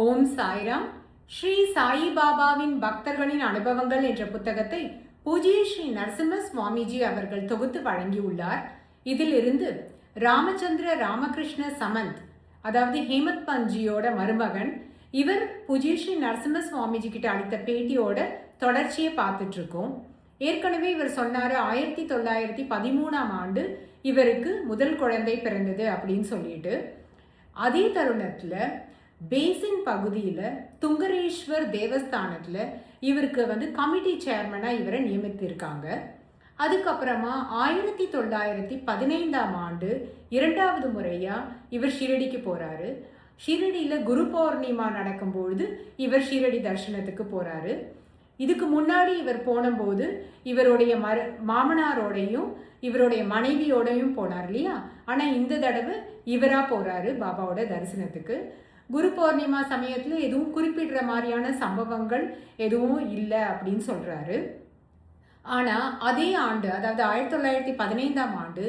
ஓம் சாய்ராம். ஸ்ரீ சாயி பாபாவின் பக்தர்களின் அனுபவங்கள் என்ற புத்தகத்தை பூஜ்ய ஸ்ரீ நரசிம்ம சுவாமிஜி அவர்கள் தொகுத்து வழங்கியுள்ளார். இதிலிருந்து ராமச்சந்திர ராமகிருஷ்ண சமந்த், அதாவது ஹேமத் பஞ்சியோட மருமகன், இவர் பூஜ்ய ஸ்ரீ நரசிம்ம சுவாமிஜி கிட்ட அளித்த பேட்டியோட தொடர்ச்சியை பார்த்துட்டு இருக்கோம். ஏற்கனவே இவர் சொன்னாரு 1913ஆம் ஆண்டு இவருக்கு முதல் குழந்தை பிறந்தது அப்படின்னு சொல்லிட்டு. அதே தருணத்தில் பேசின் பகுதியில் துங்கரேஸ்வர் தேவஸ்தானத்தில் இவருக்கு கமிட்டி சேர்மனாக இவரை நியமித்திருக்காங்க. அதுக்கப்புறமா 1915ஆம் ஆண்டு 2வது முறையாக இவர் ஷிரடிக்கு போகிறாரு. ஷிரடியில் குரு பௌர்ணிமா நடக்கும்பொழுது இவர் ஷிரடி தரிசனத்துக்கு போகிறாரு. இதுக்கு முன்னாடி இவர் போனபோது இவருடைய மாமனாரோடையும் இவருடைய மனைவியோடையும் போனார் இல்லையா. ஆனால் இந்த தடவை இவராக போகிறாரு பாபாவோட தரிசனத்துக்கு. குரு பௌர்ணிமா சமயத்தில் எதுவும் குறிப்பிடுற மாதிரியான சம்பவங்கள் எதுவும் இல்லை அப்படின்னு சொல்கிறாரு. ஆனால் அதே ஆண்டு, அதாவது 1915ஆம் ஆண்டு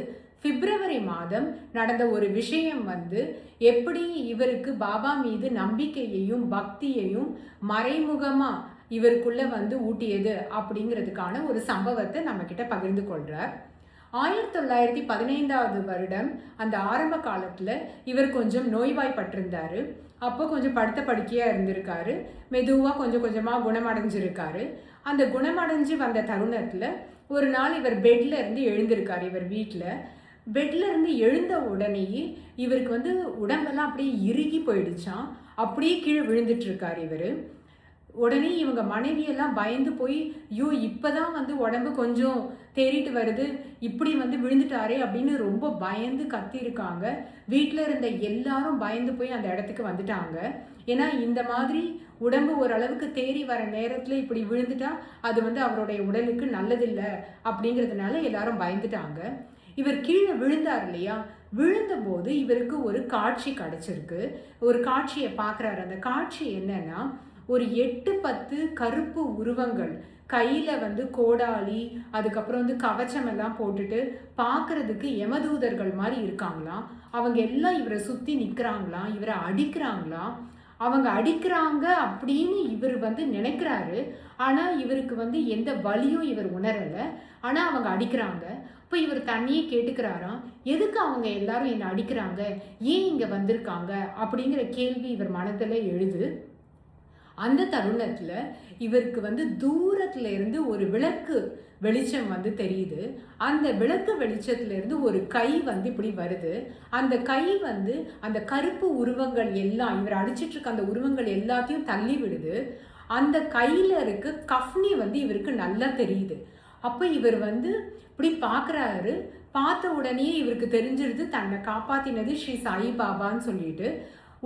பிப்ரவரி மாதம் நடந்த ஒரு விஷயம் எப்படி இவருக்கு பாபா மீது நம்பிக்கையையும் பக்தியையும் மறைமுகமாக இவருக்குள்ள ஊட்டியது அப்படிங்கிறதுக்கான ஒரு சம்பவத்தை நம்ம கிட்ட பகிர்ந்து கொள்கிறார். 1915வது வருடம் அந்த ஆரம்ப காலத்தில் இவர் கொஞ்சம் நோய்வாய்ப்பட்டிருந்தார். அப்போ கொஞ்சம் படுத்த படுக்கையாக இருந்திருக்காரு. மெதுவாக கொஞ்சம் கொஞ்சமாக குணமடைஞ்சிருக்காரு. அந்த குணமடைஞ்சு வந்த தருணத்தில் ஒரு நாள் இவர் பெட்ல இருந்து எழுந்திருக்காரு. இவர் வீட்டில் பெட்ல இருந்து எழுந்த உடனேயே இவருக்கு உடம்பெல்லாம் அப்படியே இறுகி போயிடுச்சான். அப்படியே கீழே விழுந்துட்டு இருக்காரு இவர். உடனே இவங்க மனைவியெல்லாம் பயந்து போய், ஐயோ இப்போதான் உடம்பு கொஞ்சம் தேறிட்டு வருது, இப்படி விழுந்துட்டாரே அப்படின்னு ரொம்ப பயந்து கத்திருக்காங்க. வீட்டில் இருந்த எல்லாரும் பயந்து போய் அந்த இடத்துக்கு வந்துட்டாங்க. ஏன்னா இந்த மாதிரி உடம்பு ஓரளவுக்கு தேறி வர நேரத்தில் இப்படி விழுந்துட்டா அது அவருடைய உடலுக்கு நல்லதில்லை அப்படிங்கிறதுனால எல்லாரும் பயந்துட்டாங்க. இவர் கீழே விழுந்தார் இல்லையா, விழுந்தபோது இவருக்கு ஒரு காட்சி கிடைச்சிருக்கு. ஒரு காட்சியை பார்க்குறாரு. அந்த காட்சி என்னன்னா, ஒரு 8-10 கருப்பு உருவங்கள் கையில் கோடாலி, அதுக்கப்புறம் கவச்சம் எல்லாம் போட்டுட்டு பார்க்கறதுக்கு யமதூதர்கள் மாதிரி இருக்காங்களாம். அவங்க எல்லாம் இவரை சுற்றி நிற்கிறாங்களாம், இவரை அடிக்கிறாங்களாம். அவங்க அடிக்கிறாங்க அப்படின்னு இவர் நினைக்கிறாரு. ஆனால் இவருக்கு எந்த வலியும் இவர் உணரலை. ஆனால் அவங்க அடிக்கிறாங்க. இப்போ இவர் தண்ணியே கேட்டுக்கிறாராம், எதுக்கு அவங்க எல்லாரும் என்னை அடிக்கிறாங்க, ஏன் இங்கே வந்திருக்காங்க அப்படிங்கிற கேள்வி இவர் மனதில் எழுது. அந்த தருணத்தில் இவருக்கு தூரத்துல இருந்து ஒரு விளக்கு வெளிச்சம் தெரியுது. அந்த விளக்கு வெளிச்சத்துல இருந்து ஒரு கை இப்படி வருது. அந்த கை அந்த கருப்பு உருவங்கள் எல்லாம், இவர் அடிச்சிட்டு இருக்க அந்த உருவங்கள் எல்லாத்தையும் தள்ளி விடுது. அந்த கையில இருக்க கஃப்னி இவருக்கு நல்லா தெரியுது. அப்போ இவர் இப்படி பார்க்குறாரு. பார்த்த உடனே இவருக்கு தெரிஞ்சிருது தன்னை காப்பாத்தினது ஸ்ரீ சாயி பாபான்னு சொல்லிட்டு.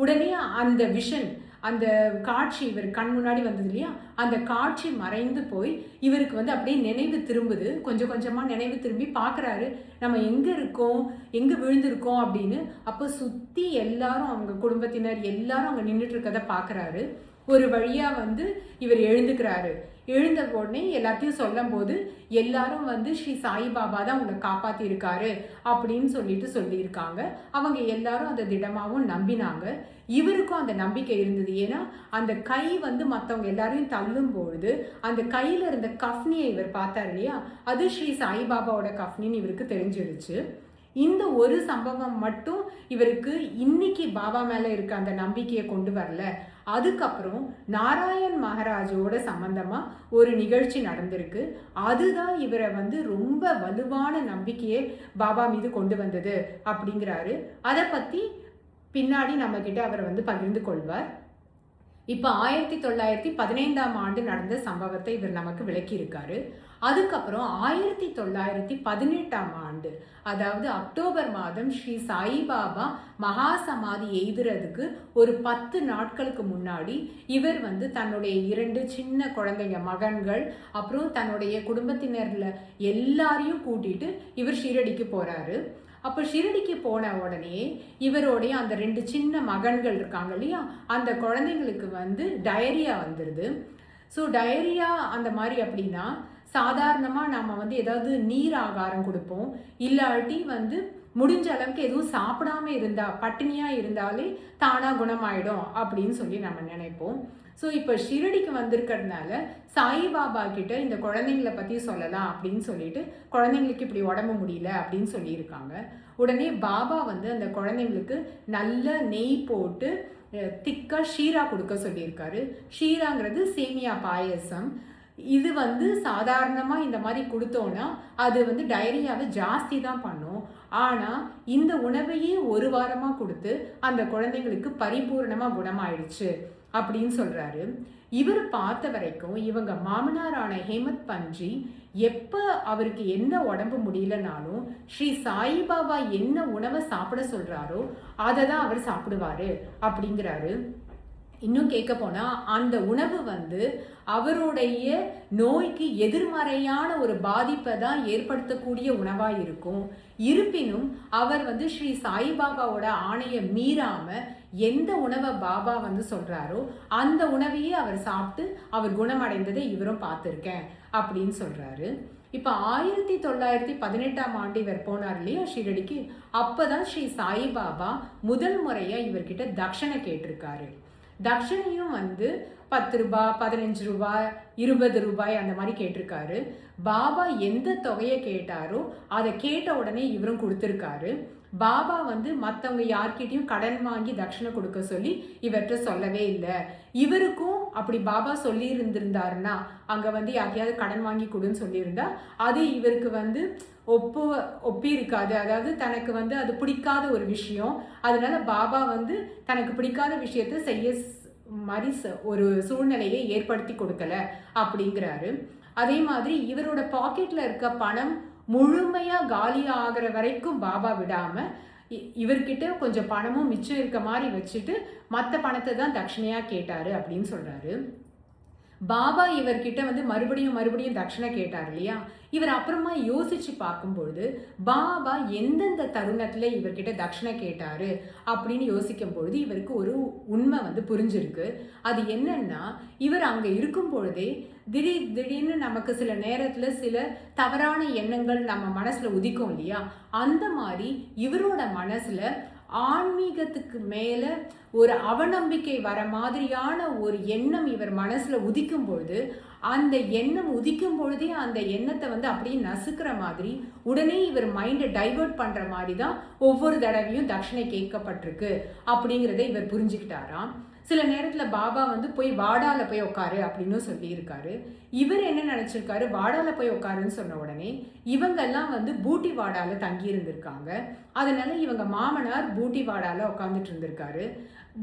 உடனே அந்த விஷன், அந்த காட்சி இவர் கண் முன்னாடி வந்தது இல்லையா, அந்த காட்சி மறைந்து போய் இவருக்கு அப்படியே நினைவு திரும்புது. கொஞ்சம் கொஞ்சமாக நினைவு திரும்பி பார்க்குறாரு, நம்ம எங்கே இருக்கோம், எங்கே விழுந்திருக்கோம் அப்படின்னு. அப்போ சுற்றி எல்லாரும், அவங்க குடும்பத்தினர் எல்லாரும் அங்கே நின்றுட்டு இருக்கதை பார்க்குறாரு. ஒரு வழியாக இவர் எழுந்துக்கிறாரு. எழுந்த உடனே எல்லாத்தையும் சொல்லும் போது எல்லாரும் ஸ்ரீ சாய்பாபா தான் உங்களை காப்பாற்றி இருக்காரு அப்படின்னு சொல்லியிருக்காங்க. அவங்க எல்லாரும் அதை திடமாகவும் நம்பினாங்க. இவருக்கும் அந்த நம்பிக்கை இருந்தது. ஏன்னா அந்த கை மற்றவங்க எல்லாரையும் தள்ளும் பொழுது அந்த கையில் இருந்த கஃப்னியை இவர் பார்த்தார் இல்லையா, அது ஸ்ரீ சாய்பாபாவோட கஃப்னின்னு இவருக்கு தெரிஞ்சிடுச்சு. இந்த ஒரு சம்பவம் மட்டும் இவருக்கு இன்னைக்கு பாபா மேலே இருக்க அந்த நம்பிக்கையை கொண்டு வரல. அதுக்கப்புறம் நாராயண் மகாராஜோட சம்பந்தமாக ஒரு நிகழ்ச்சி நடந்திருக்கு. அதுதான் இவரை ரொம்ப வலுவான நம்பிக்கையை பாபா மீது கொண்டு வந்தது அப்படிங்கிறாரு. அதை பற்றி பின்னாடி நம்மக்கிட்ட அவர் பகிர்ந்து கொள்வார். இப்போ 1915ஆம் ஆண்டு நடந்த சம்பவத்தை இவர் நமக்கு விளக்கியிருக்காரு. அதுக்கப்புறம் 1918ஆம் ஆண்டு, அதாவது அக்டோபர் மாதம் ஸ்ரீ சாய்பாபா மகா சமாதி எய்துறதுக்கு ஒரு 10 நாட்களுக்கு முன்னாடி இவர் தன்னுடைய 2 சின்ன குழந்தைங்க, மகன்கள், அப்புறம் தன்னுடைய குடும்பத்தினர்ல எல்லாரையும் கூட்டிட்டு இவர் ஷிரடிக்கு போறாரு. அப்போ ஷிரடிக்கு போன உடனே இவருடைய அந்த 2 சின்ன மகன்கள் இருக்காங்க இல்லையா, அந்த குழந்தைங்களுக்கு டயரியா வந்துடுது. ஸோ டயரியா அந்த மாதிரி அப்படின்னா சாதாரணமாக நம்ம ஏதாவது நீர் ஆகாரம் கொடுப்போம், இல்லாட்டி முடிஞ்ச அளவுக்கு எதுவும் சாப்பிடாம இருந்தா, பட்டினியா இருந்தாலே தானா குணமாயிடும் அப்படின்னு சொல்லி நம்ம நினைப்போம். ஸோ இப்போ ஷிரடிக்கு வந்திருக்கிறதுனால சாய்பாபா கிட்ட இந்த குழந்தைங்கள பற்றி சொல்லலாம் அப்படின்னு சொல்லிட்டு குழந்தைங்களுக்கு இப்படி உடம்பு முடியல அப்படின்னு சொல்லியிருக்காங்க. உடனே பாபா வந்து அந்த குழந்தைங்களுக்கு நல்ல நெய் போட்டு திக்காக ஷீரா கொடுக்க சொல்லியிருக்காரு. ஷீராங்கிறது சேமியா பாயசம். இது வந்து சாதாரணமாக இந்த மாதிரி கொடுத்தோன்னா அது வந்து டயரியாவை ஜாஸ்தி தான் பண்ணும். ஆனால் இந்த உணவையே ஒரு வாரமாக கொடுத்து அந்த குழந்தைங்களுக்கு பரிபூர்ணமாக குணமாயிடுச்சு அப்படின்னு சொல்கிறாரு. இவர் பார்த்த வரைக்கும் இவங்க மாமனாரான ஹேமத் பஞ்சி எப்போ அவருக்கு என்ன உடம்பு முடியலனாலும் ஸ்ரீ சாய்பாபா என்ன உணவை சாப்பிட சொல்கிறாரோ அதை தான் அவர் சாப்பிடுவார் அப்படிங்கிறாரு. இன்னும் கேட்க போனால் அந்த உணவு வந்து அவருடைய நோய்க்கு எதிர்மறையான ஒரு பாதிப்பை தான் ஏற்படுத்தக்கூடிய உணவாக இருக்கும். இருப்பினும் அவர் வந்து ஸ்ரீ சாய்பாபாவோட ஆணையை மீறாமல் எந்த உணவை பாபா வந்து சொல்கிறாரோ அந்த உணவையே அவர் சாப்பிட்டு அவர் குணமடைந்ததை இவரும் பார்த்துருக்கேன் அப்படின்னு சொல்கிறாரு. இப்போ 1918 இவர் போனார் இல்லையா ஷிரடிக்கு. அப்போ தான் ஸ்ரீ சாய்பாபா முதல் முறையாக இவர்கிட்ட தட்சணை கேட்டிருக்காரு. தட்சணையும் வந்து 10 ரூபாய், 15 ரூபாய், 20 ரூபாய் அந்த மாதிரி கேட்டிருக்காரு. பாபா எந்த தொகையை கேட்டாரோ அதை கேட்ட உடனே இவரும் கொடுத்துருக்காரு. பாபா வந்து மற்றவங்க யார்கிட்டையும் கடன் வாங்கி தட்சணை கொடுக்க சொல்லி இவர்கிட்ட சொல்லவே இல்லை. இவருக்கும் அப்படி பாபா சொல்லி இருந்திருந்தாருன்னா அங்கே வந்து யாரையாவது கடன் வாங்கி கொடுன்னு சொல்லியிருந்தா அது இவருக்கு வந்து ஒப்பி இருக்காது. அதாவது தனக்கு வந்து அது பிடிக்காத ஒரு விஷயம். அதனால பாபா வந்து தனக்கு பிடிக்காத விஷயத்த செய்ய மாதிரி ஒரு சூழ்நிலையை ஏற்படுத்தி கொடுக்கல அப்படிங்கிறாரு. அதே மாதிரி இவரோட பாக்கெட்ல இருக்க பணம் முழுமையா காலி ஆகிற வரைக்கும் பாபா விடாம இவர்கிட்ட கொஞ்சம் பணமும் மிச்சம் இருக்க மாதிரி வச்சுட்டு மற்ற பணத்தை தான் தட்சணையா கேட்டாரு அப்படின்னு சொல்றாரு. பாபா இவர்கிட்ட வந்து மறுபடியும் தட்சணை கேட்டார் இல்லையா. இவர் அப்புறமா யோசிச்சு பார்க்கும்பொழுது பாபா எந்தெந்த தருணத்துல இவர்கிட்ட தட்சணை கேட்டாரு அப்படின்னு யோசிக்கும் பொழுது இவருக்கு ஒரு உண்மை வந்து புரிஞ்சிருக்கு. அது என்னன்னா, இவர் அங்க இருக்கும் பொழுதே திடீர்னு நமக்கு சில நேரத்துல சில தவறான எண்ணங்கள் நம்ம மனசுல உதிக்கும் இல்லையா. அந்த மாதிரி இவரோட மனசுல ஆன்மீகத்துக்கு மேல ஒரு அவநம்பிக்கை வர மாதிரியான ஒரு எண்ணம் இவர் மனசுல உதிக்கும் பொழுது அந்த எண்ணம் உதிக்கும் பொழுதே அந்த எண்ணத்தை வந்து அப்படியே நசுக்கிற மாதிரி உடனே இவர் மைண்டை டைவர்ட் பண்ற மாதிரி தான் ஒவ்வொரு தடவையும் தட்சணை கேட்கப்பட்டிருக்கு அப்படிங்கிறத இவர் புரிஞ்சுக்கிட்டாராம். சில நேரத்துல பாபா வந்து போய் வாடால போய் உட்காரு அப்படின்னு சொல்லியிருக்காரு. இவர் என்ன நினைச்சிருக்காரு, வாடால போய் உட்காருன்னு சொன்ன உடனே இவங்கெல்லாம் வந்து பூட்டி வாடால தங்கி இருந்திருக்காங்க. அதனால இவங்க மாமனார் பூட்டி வாடால உட்காந்துட்டு இருந்திருக்காரு.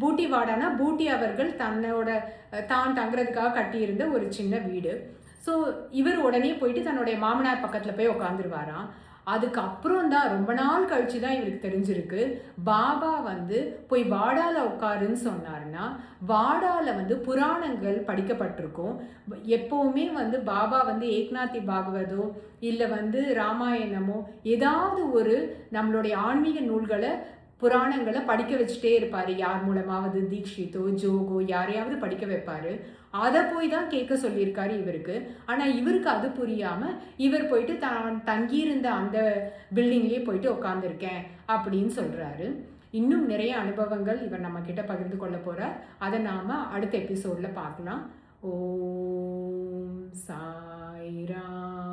பூட்டி வாடானா பூட்டி அவர்கள் தான் தங்குறதுக்காக கட்டியிருந்த ஒரு சின்ன வீடு. ஸோ இவர் உடனே போயிட்டு தன்னுடைய மாமனார் பக்கத்துல போய் உட்காந்துருவாராம். அதுக்கப்புறம் தான் ரொம்ப நாள் கழிச்சு தான் இவருக்கு தெரிஞ்சிருக்கு பாபா வந்து போய் வாடால உட்காருன்னு சொன்னார்னா வாடால வந்து புராணங்கள் படிக்கப்பட்டிருக்கும். எப்பவுமே வந்து பாபா வந்து ஏக்நாத்தி பாகவதோ இல்லை வந்து ராமாயணமோ ஏதாவது ஒரு நம்மளுடைய ஆன்மீக நூல்களை புராணங்களை படிக்க வச்சுட்டே இருப்பாரு. யார் மூலமாவது தீக்ஷித்தோ ஜோகோ யாரையாவது படிக்க வைப்பாரு. அதை போய் தான் கேட்க சொல்லியிருக்காரு இவருக்கு. ஆனால் இவருக்கு அது புரியாமல் இவர் போயிட்டு தான் தங்கியிருந்த அந்த பில்டிங்லேயே போயிட்டு உட்காந்துருக்கேன் அப்படின்னு சொல்கிறாரு. இன்னும் நிறைய அனுபவங்கள் இவர் நம்ம கிட்ட பகிர்ந்து கொள்ள போகிறார். அதை நாம் அடுத்த எபிசோடில் பார்க்கலாம். ஓம் சாய்ராம்.